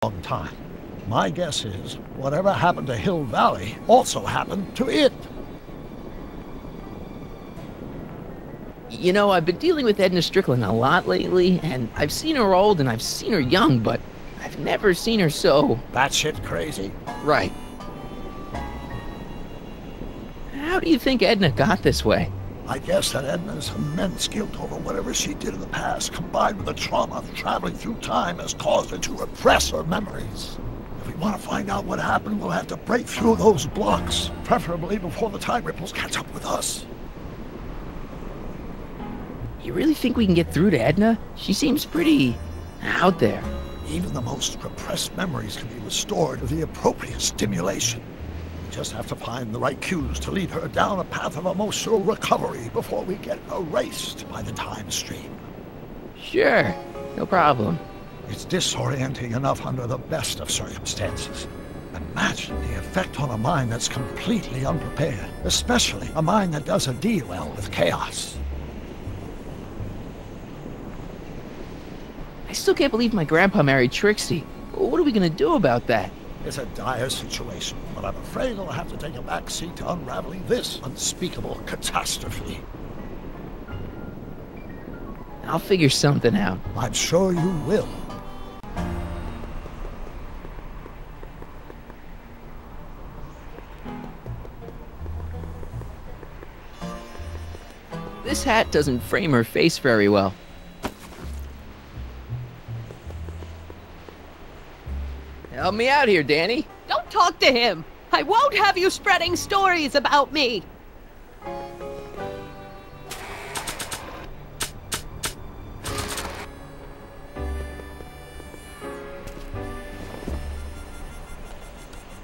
long time. My guess is whatever happened to Hill Valley also happened to it. You know, I've been dealing with Edna Strickland a lot lately, and I've seen her old and I've seen her young, but I've never seen her so... Batshit crazy? Right. How do you think Edna got this way? I guess that Edna's immense guilt over whatever she did in the past, combined with the trauma of traveling through time, has caused her to repress her memories. If we want to find out what happened, we'll have to break through those blocks, preferably before the time ripples catch up with us. You really think we can get through to Edna? She seems pretty... out there. Even the most repressed memories can be restored with the appropriate stimulation. We just have to find the right cues to lead her down a path of emotional recovery before we get erased by the time stream. Sure, no problem. It's disorienting enough under the best of circumstances. Imagine the effect on a mind that's completely unprepared, especially a mind that doesn't deal well with chaos. I still can't believe my grandpa married Trixie. What are we gonna do about that? It's a dire situation, but I'm afraid I'll have to take a back seat to unraveling this unspeakable catastrophe. I'll figure something out. I'm sure you will. This hat doesn't frame her face very well. Help me out here, Danny. Don't talk to him. I won't have you spreading stories about me.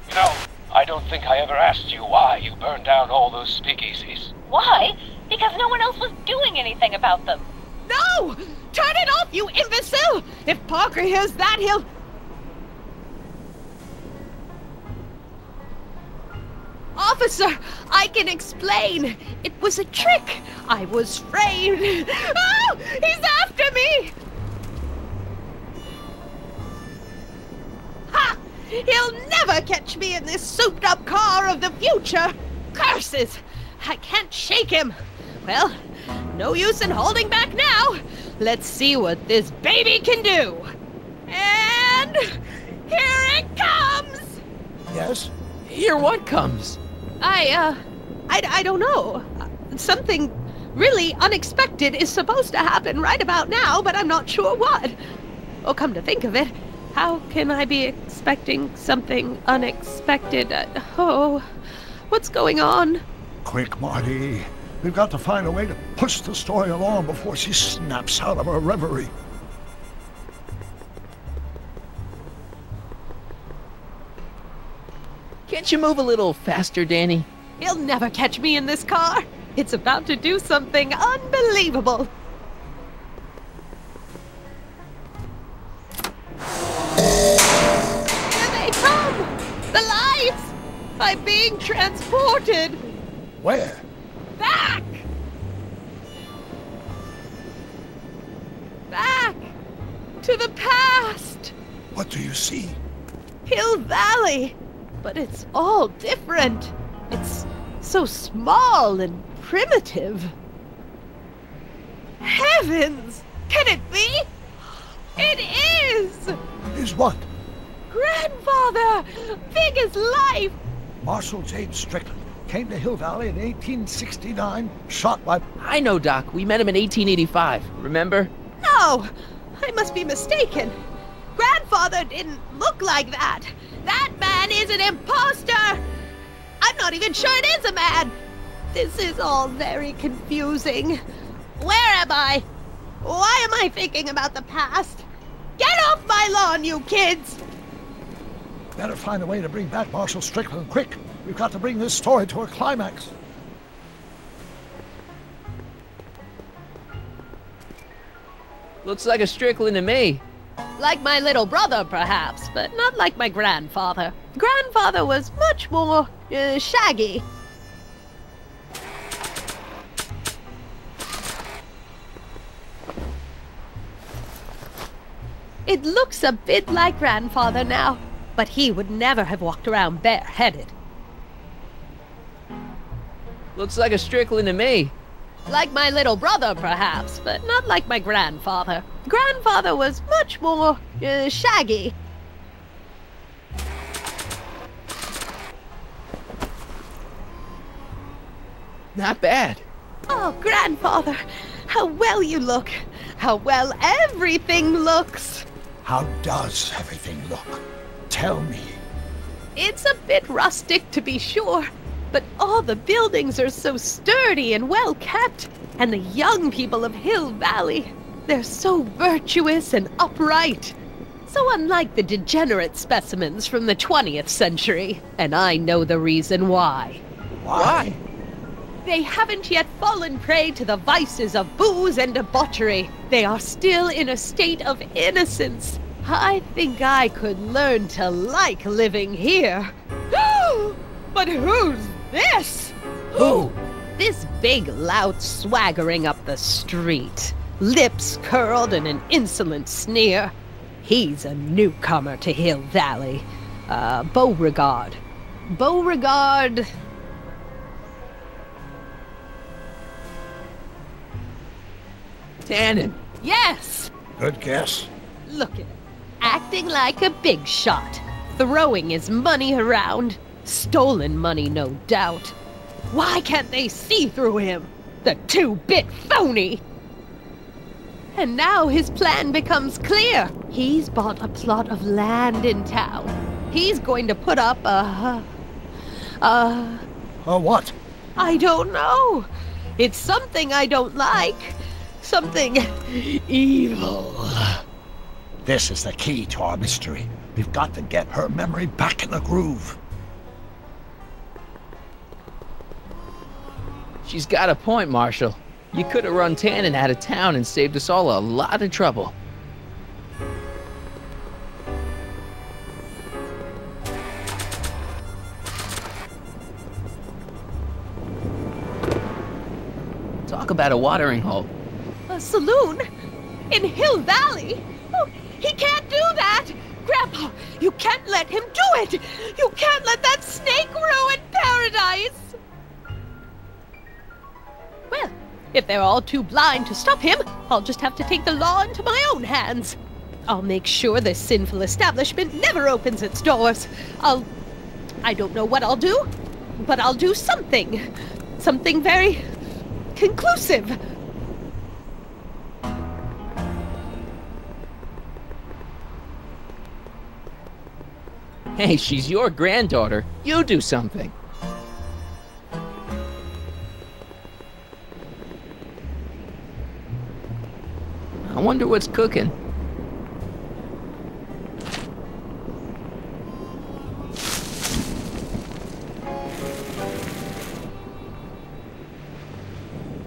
You know, I don't think I ever asked you why you burned down all those speakeasies. Why? Because no one else was doing anything about them. No! Turn it off, you imbecile! If Parker hears that, he'll... Officer, I can explain. It was a trick. I was framed. Oh, he's after me! Ha! He'll never catch me in this souped-up car of the future. Curses! I can't shake him. Well, no use in holding back now. Let's see what this baby can do. And here it comes! Yes? Here what comes? I don't know. Something really unexpected is supposed to happen right about now, but I'm not sure what. Oh, come to think of it, how can I be expecting something unexpected? What's going on? Quick, Marty. We've got to find a way to push the story along before she snaps out of her reverie. Can't you move a little faster, Danny? He'll never catch me in this car. It's about to do something unbelievable. Here they come! The lights! I'm being transported! Where? Back! Back! To the past! What do you see? Hill Valley! But it's all different. It's so small and primitive. Heavens! Can it be? It is! Is what? Grandfather! Big as life! Marshal James Strickland came to Hill Valley in 1869, shot by... I know, Doc. We met him in 1885. Remember? No! I must be mistaken. Grandfather didn't look like that. That man is an imposter! I'm not even sure it is a man! This is all very confusing. Where am I? Why am I thinking about the past? Get off my lawn, you kids! Better find a way to bring back Marshal Strickland, quick! We've got to bring this story to a climax. Looks like a Strickland to me. Like my little brother, perhaps, but not like my grandfather. Grandfather was much more, shaggy. It looks a bit like Grandfather now, but he would never have walked around bareheaded. Looks like a Strickland to me. Like my little brother, perhaps, but not like my grandfather. Grandfather was much more, shaggy. Not bad. Oh, Grandfather, how well you look. How well everything looks. How does everything look? Tell me. It's a bit rustic, to be sure, but all the buildings are so sturdy and well kept. And the young people of Hill Valley, they're so virtuous and upright. So unlike the degenerate specimens from the 20th century. And I know the reason why. Why? They haven't yet fallen prey to the vices of booze and debauchery. They are still in a state of innocence. I think I could learn to like living here. But who's this? Who? This big lout swaggering up the street. Lips curled in an insolent sneer. He's a newcomer to Hill Valley. Beauregard. Beauregard... Tannen. Yes! Good guess. Look at him. Acting like a big shot. Throwing his money around. Stolen money, no doubt. Why can't they see through him? The two-bit phony! And now his plan becomes clear. He's bought a plot of land in town. He's going to put up What? I don't know. It's something I don't like. Something evil. This is the key to our mystery. We've got to get her memory back in the groove. She's got a point, Marshal. You could have run Tannen out of town and saved us all a lot of trouble. Talk about a watering hole. A saloon? In Hill Valley? Oh, he can't do that! Grandpa, you can't let him do it! You can't let that snake ruin paradise! Well, if they're all too blind to stop him, I'll just have to take the law into my own hands. I'll make sure this sinful establishment never opens its doors. I don't know what I'll do, but I'll do something. Something very conclusive. Hey, she's your granddaughter. You do something. I wonder what's cooking.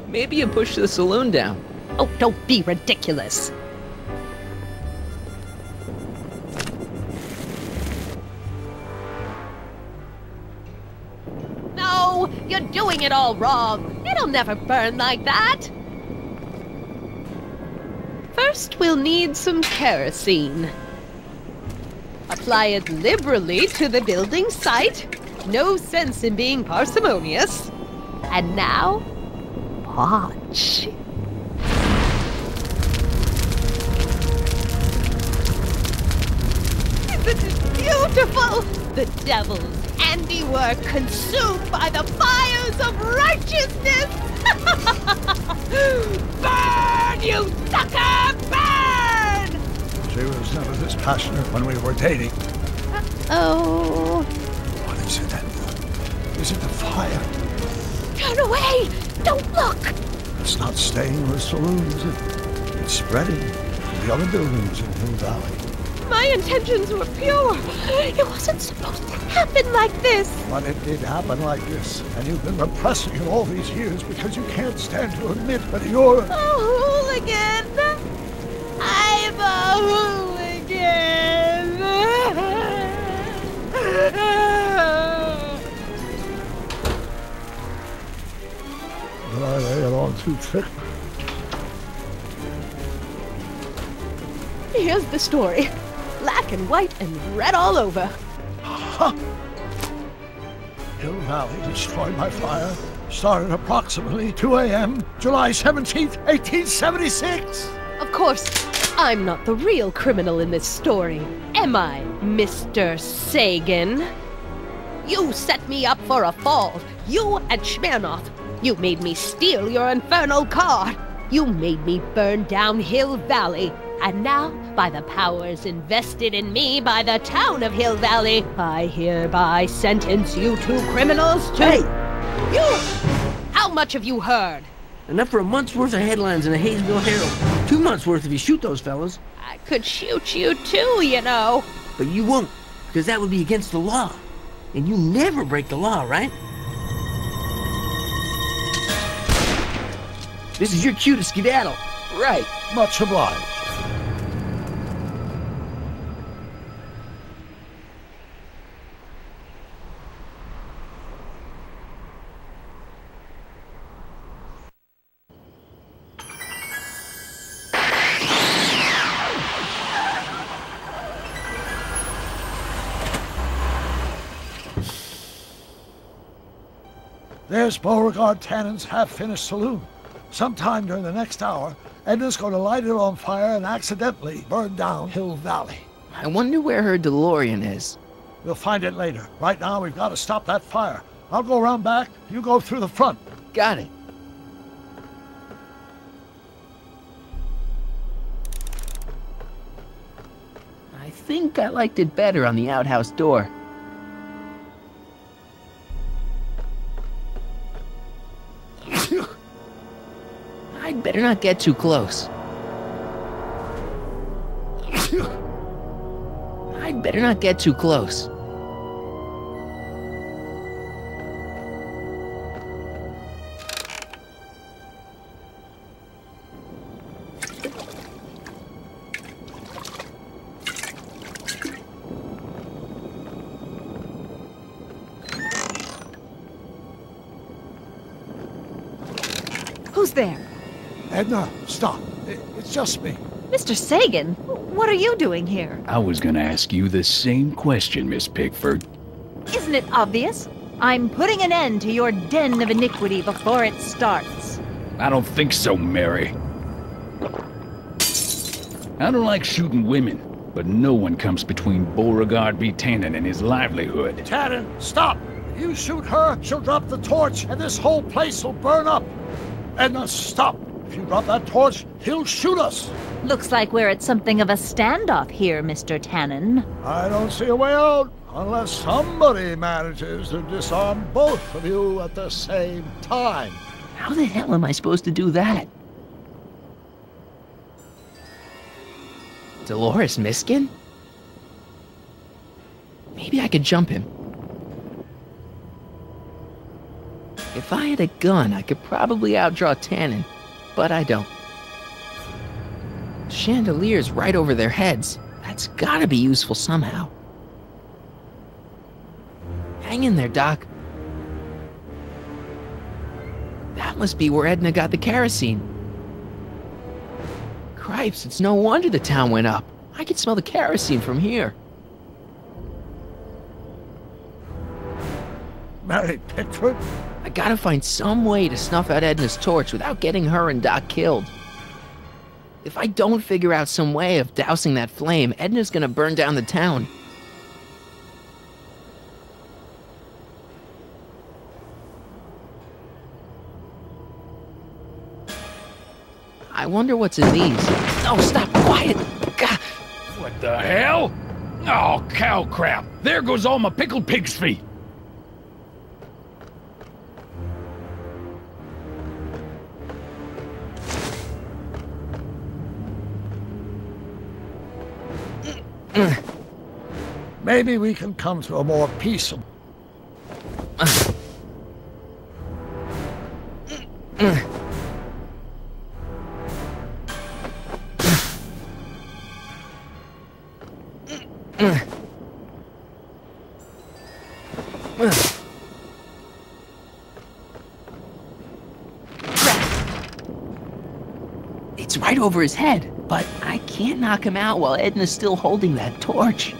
Maybe you push the saloon down. Oh, don't be ridiculous. No, you're doing it all wrong. It'll never burn like that. First, we'll need some kerosene. Apply it liberally to the building site. No sense in being parsimonious. And now, watch. This is beautiful! The devil's handiwork consumed by the fires of righteousness! Burn, you sucker! Burn! She was never this passionate when we were dating. Oh. What is it, Edna? Is it the fire? Turn away! Don't look! It's not staying in the saloon, is it? It's spreading to the other buildings in Hill Valley. My intentions were pure. It wasn't supposed to happen like this. But it did happen like this, and you've been repressing it all these years because you can't stand to admit that you're A hooligan! I'm a hooligan! Did I lay it on too thick? here's the story. Black and white and red all over. Huh. Hill Valley destroyed by fire. Started approximately 2 a.m., July 17th, 1876. Of course, I'm not the real criminal in this story, am I, Mr. Sagan? You set me up for a fall. You and Smirnoff. You made me steal your infernal car. You made me burn down Hill Valley. And now, by the powers invested in me by the town of Hill Valley, I hereby sentence you two criminals to... Hey! You! How much have you heard? Enough for a month's worth of headlines in the Hayesville Herald. 2 months' worth if you shoot those fellas. I could shoot you too, you know. But you won't, because that would be against the law. And you never break the law, right? This is your cue to skedaddle. Right. Much obliged. There's Beauregard Tannen's half-finished saloon. Sometime during the next hour, Edna's going to light it on fire and accidentally burn down Hill Valley. I wonder where her DeLorean is. We'll find it later. Right now, we've got to stop that fire. I'll go around back, you go through the front. Got it. I think I liked it better on the outhouse door. I'd better not get too close. I'd better not get too close. Who's there? Edna, stop. It's just me. Mr. Sagan, what are you doing here? I was gonna ask you the same question, Miss Pickford. Isn't it obvious? I'm putting an end to your den of iniquity before it starts. I don't think so, Mary. I don't like shooting women, but no one comes between Beauregard v. Tannen and his livelihood. Tannen, stop! If you shoot her, she'll drop the torch, and this whole place will burn up. Edna, stop! If you drop that torch, he'll shoot us! Looks like we're at something of a standoff here, Mr. Tannen. I don't see a way out, unless somebody manages to disarm both of you at the same time. How the hell am I supposed to do that? Dolores Miskin? Maybe I could jump him. If I had a gun, I could probably outdraw Tannen, but I don't. Chandelier's right over their heads. That's gotta be useful somehow. Hang in there, Doc. That must be where Edna got the kerosene. Cripes, it's no wonder the town went up. I could smell the kerosene from here. Mary Pickford? I gotta find some way to snuff out Edna's torch without getting her and Doc killed. If I don't figure out some way of dousing that flame, Edna's gonna burn down the town. I wonder what's in these. Oh, stop, quiet! God. What the hell? Oh, cow crap! There goes all my pickled pig's feet! Maybe we can come to a more peaceful... It's right over his head. But I can't knock him out while Edna's still holding that torch.